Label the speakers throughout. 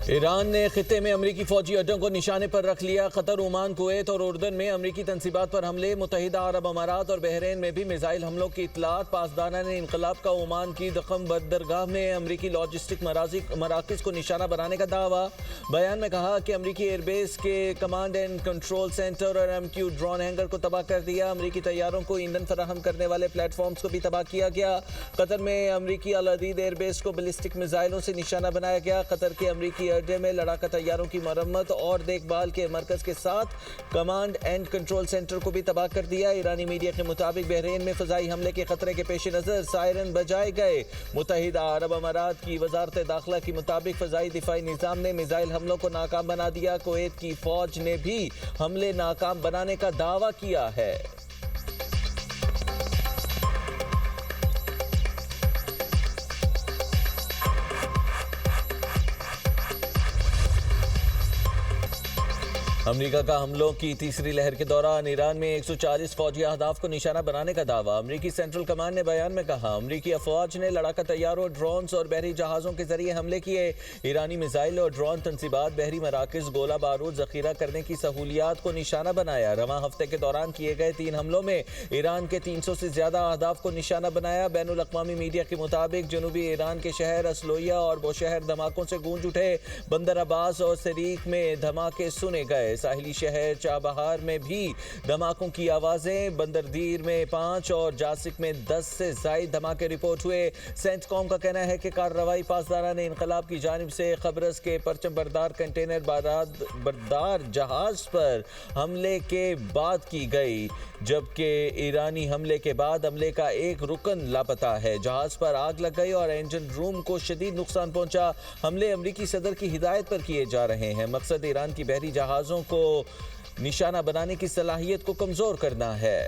Speaker 1: ایران نے خطے میں امریکی فوجی اڈوں کو نشانے پر رکھ لیا۔ قطر، عمان، کویت اور اردن میں امریکی تنصیبات پر حملے۔ متحدہ عرب امارات اور بحرین میں بھی میزائل حملوں کی اطلاعات۔ پاسداران انقلاب کا عمان کی ضخم بندرگاہ میں امریکی لاجسٹک مراکز کو نشانہ بنانے کا دعویٰ۔ بیان میں کہا کہ امریکی ایئر بیس کے کمانڈ اینڈ کنٹرول سینٹر اور MQ ڈرون ہینگر کو تباہ کر دیا۔ امریکی طیاروں کو ایندھن فراہم کرنے والے پلیٹ فارمز کو بھی تباہ کیا گیا۔ قطر میں امریکی العدید ایئر بیس کو بلسٹک میزائلوں سے نشانہ بنایا گیا۔ قطر کے امریکی اڈے میں لڑاکا طیاروں کی مرمت اور دیکھ بھال کے مرکز کے ساتھ کمانڈ اینڈ کنٹرول سینٹر کو بھی تباہ کر دیا۔ ایرانی میڈیا کے مطابق بحرین میں فضائی حملے کے خطرے کے پیش نظر سائرن بجائے گئے۔ متحدہ عرب امارات کی وزارت داخلہ کے مطابق فضائی دفاعی نظام نے میزائل حملوں کو ناکام بنا دیا۔ کویت کی فوج نے بھی حملے ناکام بنانے کا دعویٰ کیا ہے۔ امریکہ کا حملوں کی تیسری لہر کے دوران ایران میں 140 فوجی اہداف کو نشانہ بنانے کا دعویٰ۔ امریکی سینٹرل کمانڈ نے بیان میں کہا امریکی افواج نے لڑاکا طیاروں، ڈرونز اور بحری جہازوں کے ذریعے حملے کیے۔ ایرانی میزائل اور ڈرون تنصیبات، بحری مراکز، گولہ بارود ذخیرہ کرنے کی سہولیات کو نشانہ بنایا۔ رواں ہفتے کے دوران کیے گئے 3 حملوں میں ایران کے 300 سے زیادہ اہداف کو نشانہ بنایا۔ بین الاقوامی میڈیا کے مطابق جنوبی ایران کے شہر اسلویہ اور بوشہر دھماکوں سے گونج اٹھے۔ بندر عباس اور سریک میں دھماکے سنے گئے۔ ساحلی شہر چابہار میں بھی دھماکوں کی آوازیں۔ بندردیر میں 5 اور جاسک میں 10 سے زائد دھماکے رپورٹ ہوئے۔ سینٹ کام کا کہنا ہے کہ کارروائی پاسداران انقلاب کی جانب سے قبرص کے پرچم بردار کنٹینر بردار جہاز پر حملے کے بعد کی گئی، جبکہ ایرانی حملے کے بعد عملے کا ایک رکن لاپتہ ہے۔ جہاز پر آگ لگ گئی اور انجن روم کو شدید نقصان پہنچا۔ حملے امریکی صدر کی ہدایت پر کیے جا رہے ہیں۔ مقصد ایران کی بحری جہازوں کو نشانہ بنانے کی صلاحیت کو کمزور کرنا ہے۔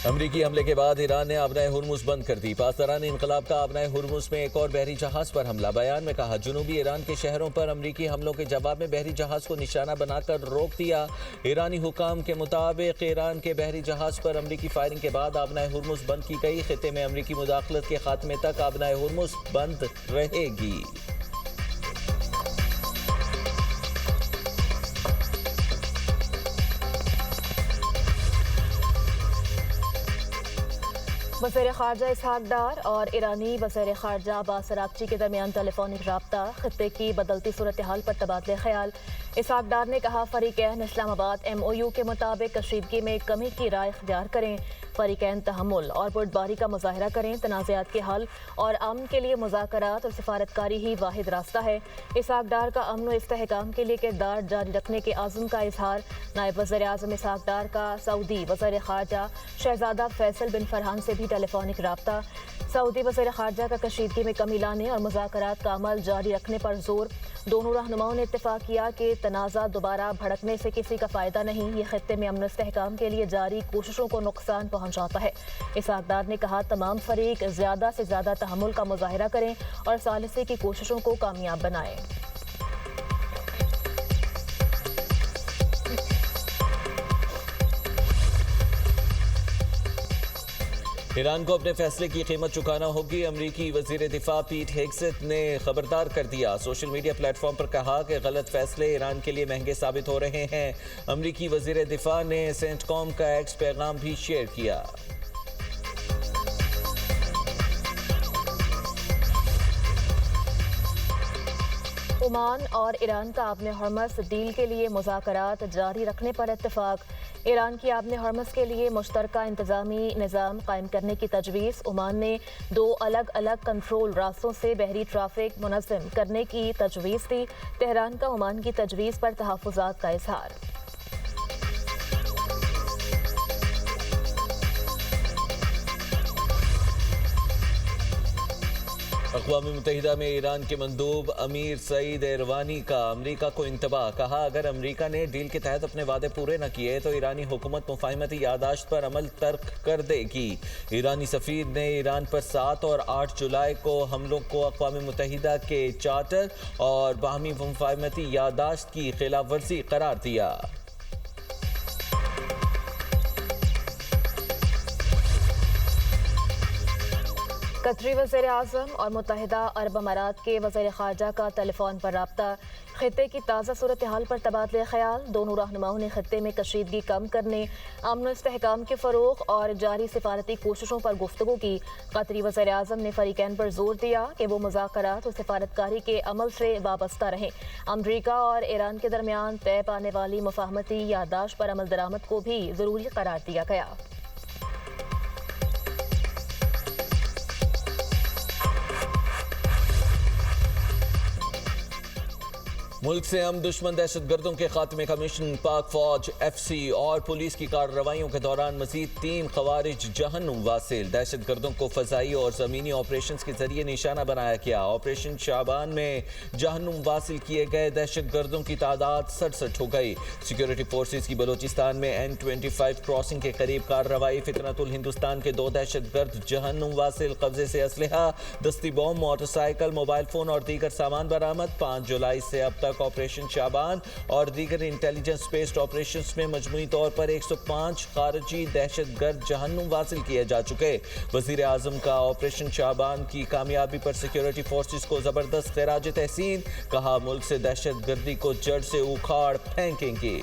Speaker 1: امریکی حملے کے بعد ایران نے آبنائے ہرمز بند کر دی۔ پاسداران انقلاب کا آبنائے ہرمز میں ایک اور بحری جہاز پر حملہ۔ بیان میں کہا جنوبی ایران کے شہروں پر امریکی حملوں کے جواب میں بحری جہاز کو نشانہ بنا کر روک دیا۔ ایرانی حکام کے مطابق ایران کے بحری جہاز پر امریکی فائرنگ کے بعد آبنائے ہرمز بند کی گئی۔ خطے میں امریکی مداخلت کے خاتمے تک آبنائے ہرمز بند رہے گی۔
Speaker 2: وزیر خارجہ اسحاق ڈار اور ایرانی وزیر خارجہ عباس اراغچی کے درمیان ٹیلی فونک رابطہ۔ خطے کی بدلتی صورتحال پر تبادلہ خیال۔ اسحاق ڈار نے کہا فریقین اسلام آباد MOU کے مطابق کشیدگی میں کمی کی رائے اختیار کریں۔ فریقین تحمل اور بردباری کا مظاہرہ کریں۔ تنازعات کے حل اور امن کے لیے مذاکرات اور سفارتکاری ہی واحد راستہ ہے۔ اسحاق ڈار کا امن و استحکام کے لیے کردار جاری رکھنے کے عزم کا اظہار۔ نائب وزیر اعظم اسحاق ڈار کا سعودی وزیر خارجہ شہزادہ فیصل بن فرحان سے بھی ٹیلی فونک رابطہ۔ سعودی وزیر خارجہ کا کشیدگی میں کمی لانے اور مذاکرات کا عمل جاری رکھنے پر زور۔ دونوں رہنماؤں نے اتفاق کیا کہ تنازع دوبارہ بھڑکنے سے کسی کا فائدہ نہیں۔ یہ خطے میں امن و استحکام کے لیے جاری کوششوں کو نقصان پہنچاتا ہے۔ اسحاق ڈار نے کہا تمام فریق زیادہ سے زیادہ تحمل کا مظاہرہ کریں اور ثالثی کی کوششوں کو کامیاب بنائیں۔
Speaker 1: ایران کو اپنے فیصلے کی قیمت چکانا ہوگی۔ امریکی وزیر دفاع پیٹ ہیگسٹ نے خبردار کر دیا۔ سوشل میڈیا پلیٹ فارم پر کہا کہ غلط فیصلے ایران کے لیے مہنگے ثابت ہو رہے ہیں۔ امریکی وزیر دفاع نے سینٹ کام کا ایکس پیغام بھی شیئر کیا۔
Speaker 2: عمان اور ایران کا آبِ ہرمز ڈیل کے لیے مذاکرات جاری رکھنے پر اتفاق۔ ایران کی آبِ ہرمز کے لیے مشترکہ انتظامی نظام قائم کرنے کی تجویز۔ عمان نے 2 الگ الگ کنٹرول راستوں سے بحری ٹریفک منظم کرنے کی تجویز دی۔ تہران کا عمان کی تجویز پر تحفظات کا اظہار۔
Speaker 1: اقوام متحدہ میں ایران کے مندوب امیر سعید ایروانی کا امریکہ کو انتباہ۔ کہا اگر امریکہ نے ڈیل کے تحت اپنے وعدے پورے نہ کیے تو ایرانی حکومت مفاہمتی یادداشت پر عمل ترک کر دے گی۔ ایرانی سفیر نے ایران پر 7 اور 8 جولائی کو حملوں کو اقوام متحدہ کے چارٹر اور باہمی مفاہمتی یادداشت کی خلاف ورزی قرار دیا۔
Speaker 2: قطری وزیر اعظم اور متحدہ عرب امارات کے وزیر خارجہ کا ٹیلی فون پر رابطہ، خطے کی تازہ صورتحال پر تبادلہ خیال۔ دونوں رہنماؤں نے خطے میں کشیدگی کم کرنے، امن و استحکام کے فروغ اور جاری سفارتی کوششوں پر گفتگو کی۔ قطری وزیر اعظم نے فریقین پر زور دیا کہ وہ مذاکرات اور سفارتکاری کے عمل سے وابستہ رہیں۔ امریکہ اور ایران کے درمیان طے پانے والی مفاہمتی یادداشت پر عمل درآمد کو بھی ضروری قرار دیا گیا۔
Speaker 1: ملک سے ہم دشمن دہشت گردوں کے خاتمے کا مشن، پاک فوج، ایف سی اور پولیس کی کارروائیوں کے دوران مزید 3 خوارج جہنم واصل۔ دہشت گردوں کو فضائی اور زمینی آپریشنز کے ذریعے نشانہ بنایا گیا۔ آپریشن شعبان میں جہنم واصل کیے گئے دہشت گردوں کی تعداد 67 ہو گئی۔ سیکیورٹی فورسز کی بلوچستان میں N25 کراسنگ کے قریب کارروائی، فطرت الہندوستان کے 2 دہشت گرد جہنم واصل، قبضے سے اسلحہ، دستی بم، موٹر سائیکل، موبائل فون اور دیگر سامان برآمد۔ 5 جولائی سے اب تک آپریشن شعبان اور دیگر انٹیلیجنس بیسڈ آپریشنز میں مجموعی طور پر 105 خارجی دہشت گرد جہنم واصل کیے جا چکے۔ وزیر اعظم کا آپریشن شعبان کی کامیابی پر سیکیورٹی فورسز کو زبردست خراج تحسین، کہا ملک سے دہشت گردی کو جڑ سے اکھاڑ پھینکیں گے۔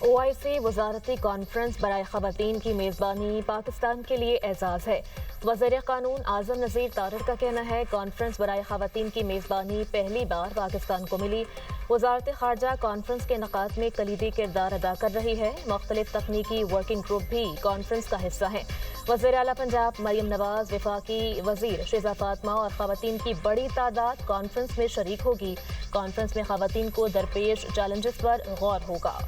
Speaker 2: OIC وزارتی کانفرنس برائے خواتین کی میزبانی پاکستان کے لیے اعزاز ہے۔ وزیر قانون اعظم نذیر تارڑ کا کہنا ہے کانفرنس برائے خواتین کی میزبانی پہلی بار پاکستان کو ملی۔ وزارت خارجہ کانفرنس کے انعقاد میں کلیدی کردار ادا کر رہی ہے۔ مختلف تکنیکی ورکنگ گروپ بھی کانفرنس کا حصہ ہیں۔ وزیر اعلیٰ پنجاب مریم نواز، وفاقی وزیر شیزہ فاطمہ اور خواتین کی بڑی تعداد کانفرنس میں شریک ہوگی۔ کانفرنس میں خواتین کو درپیش چیلنجز پر غور ہوگا۔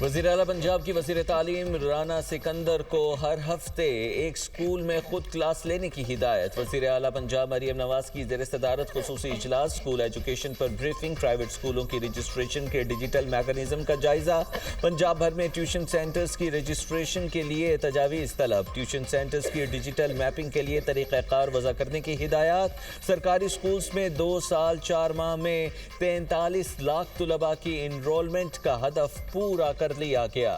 Speaker 1: وزیر اعلیٰ پنجاب کی وزیر تعلیم رانا سکندر کو ہر ہفتے ایک سکول میں خود کلاس لینے کی ہدایت۔ وزیر اعلیٰ پنجاب مریم نواز کی زیر صدارت خصوصی اجلاس، سکول ایجوکیشن پر بریفنگ، پرائیویٹ سکولوں کی رجسٹریشن کے ڈیجیٹل میکانزم کا جائزہ، پنجاب بھر میں ٹیوشن سینٹرز کی رجسٹریشن کے لیے تجاویز طلب، ٹیوشن سینٹرز کی ڈیجیٹل میپنگ کے لیے طریقہ کار وضع کرنے کی ہدایات۔ سرکاری سکولز میں 2 سال 4 ماہ میں 43 لاکھ طلباء کی انرولمنٹ کا ہدف پورا کر لیا گیا۔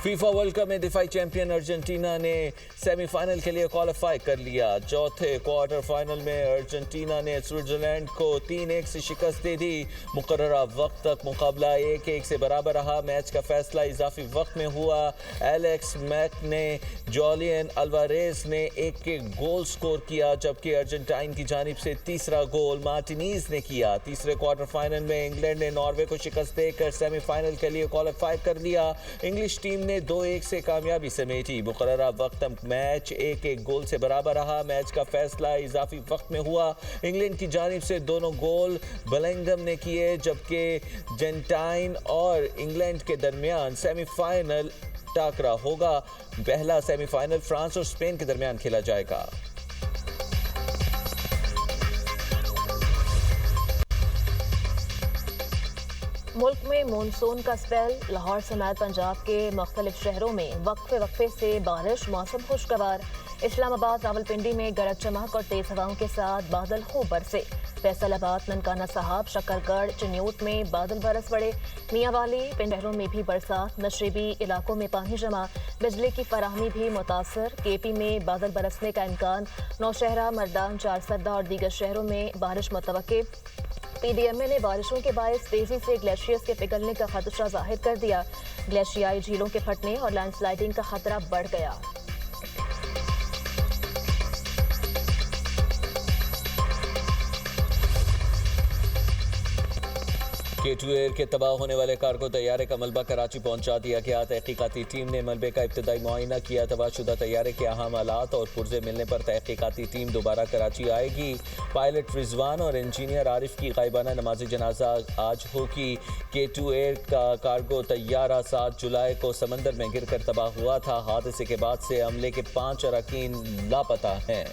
Speaker 1: فیفا ورلڈ کپ میں دفاعی چیمپئن ارجنٹینا نے سیمی فائنل کے لیے کوالیفائی کر لیا۔ چوتھے کوارٹر فائنل میں ارجنٹینا نے سوئٹزرلینڈ کو 3-1 سے شکست دے دی۔ مقررہ وقت تک مقابلہ 1-1 سے برابر رہا۔ میچ کا فیصلہ اضافی وقت میں ہوا۔ ایلیکس میک نے جولین الواریز نے ایک گول سکور کیا، جبکہ ارجنٹائن کی جانب سے تیسرا گول مارٹینیز نے کیا۔ تیسرے کوارٹر فائنل میں انگلینڈ نے ناروے کو شکست دے کر سیمی فائنل کے لیے کوالیفائی کر لیا۔ انگلش ٹیم نے 2-1 سے کامیابی سمیٹی۔ مقررہ وقت تک میچ 1-1 گول سے برابر رہا۔ میچ کا فیصلہ اضافی وقت میں ہوا۔ انگلینڈ کی جانب سے دونوں گول بلنگم نے کیے، جبکہ ارجنٹائن اور انگلینڈ کے درمیان سیمی فائنل ٹاکرا ہوگا۔ پہلا سیمی فائنل فرانس اور اسپین کے درمیان کھیلا جائے گا۔
Speaker 2: ملک میں مونسون کا سپیل، لاہور سمیت پنجاب کے مختلف شہروں میں وقفے سے بارش، موسم خوشگوار۔ اسلام آباد، راولپنڈی میں گرج چمک اور تیز ہواؤں کے ساتھ بادل خوب برسے۔ فیصل آباد، ننکانہ صاحب، شکر گڑھ، چنیوٹ میں بادل برس پڑے۔ میاں والی پنڈہروں میں بھی برسات، مشربی علاقوں میں پانی جمع، بجلی کی فراہمی بھی متاثر۔ کے پی میں بادل برسنے کا امکان، نوشہرہ، مردان، چارسدہ اور دیگر شہروں میں بارش متوقع۔ پی ڈی ایم اے نے بارشوں کے باعث تیزی سے گلیشیئرز کے پگھلنے کا خدشہ ظاہر کر دیا۔ گلیشیائی جھیلوں کے پھٹنے اور لینڈ سلائڈنگ کا خطرہ بڑھ گیا۔
Speaker 1: K2 ایئر کے تباہ ہونے والے کارگو طیارے کا ملبہ کراچی پہنچا دیا گیا۔ تحقیقاتی ٹیم نے ملبے کا ابتدائی معائنہ کیا۔ تباہ شدہ طیارے کے اہم آلات اور پرزے ملنے پر تحقیقاتی ٹیم دوبارہ کراچی آئے گی۔ پائلٹ رضوان اور انجینئر عارف کی غائبانہ نماز جنازہ آج ہوگی۔ K2 ایئر کا کارگو طیارہ 7 جولائی کو سمندر میں گر کر تباہ ہوا تھا۔ حادثے کے بعد سے عملے کے 5 اراکین لاپتہ ہیں۔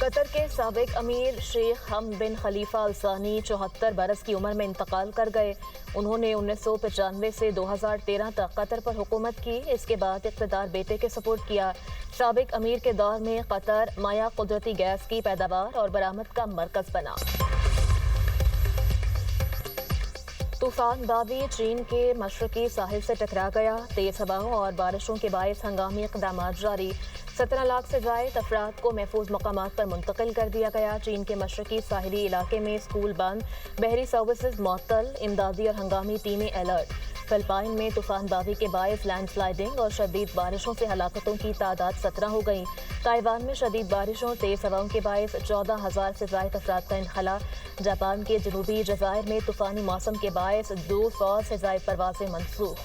Speaker 1: قطر کے
Speaker 2: سابق امیر شیخ حمد بن خلیفہ ال ثانی 74 برس کی عمر میں انتقال کر گئے۔ انہوں نے 1995 سے 2013 تک قطر پر حکومت کی۔ اس کے بعد اقتدار بیٹے کے سپرد کیا۔ سابق امیر کے دور میں قطر مائع قدرتی گیس کی پیداوار اور برآمد کا مرکز بنا۔ طوفان باوی چین کے مشرقی ساحل سے ٹکرا گیا۔ تیز ہواؤں اور بارشوں کے باعث ہنگامی اقدامات جاری۔ 17 لاکھ سے زائد افراد کو محفوظ مقامات پر منتقل کر دیا گیا۔ چین کے مشرقی ساحلی علاقے میں اسکول بند، بحری سروسز معطل، امدادی اور ہنگامی ٹیمیں الرٹ۔ فلپائن میں طوفان باوی کے باعث لینڈ سلائیڈنگ اور شدید بارشوں سے ہلاکتوں کی تعداد 17 ہو گئی۔ تائیوان میں شدید بارشوں تیز ہواؤں کے باعث 14,000 سے زائد افراد کا انخلا۔ جاپان کے جنوبی جزائر میں طوفانی موسم کے باعث 200 سے زائد پروازیں منسوخ۔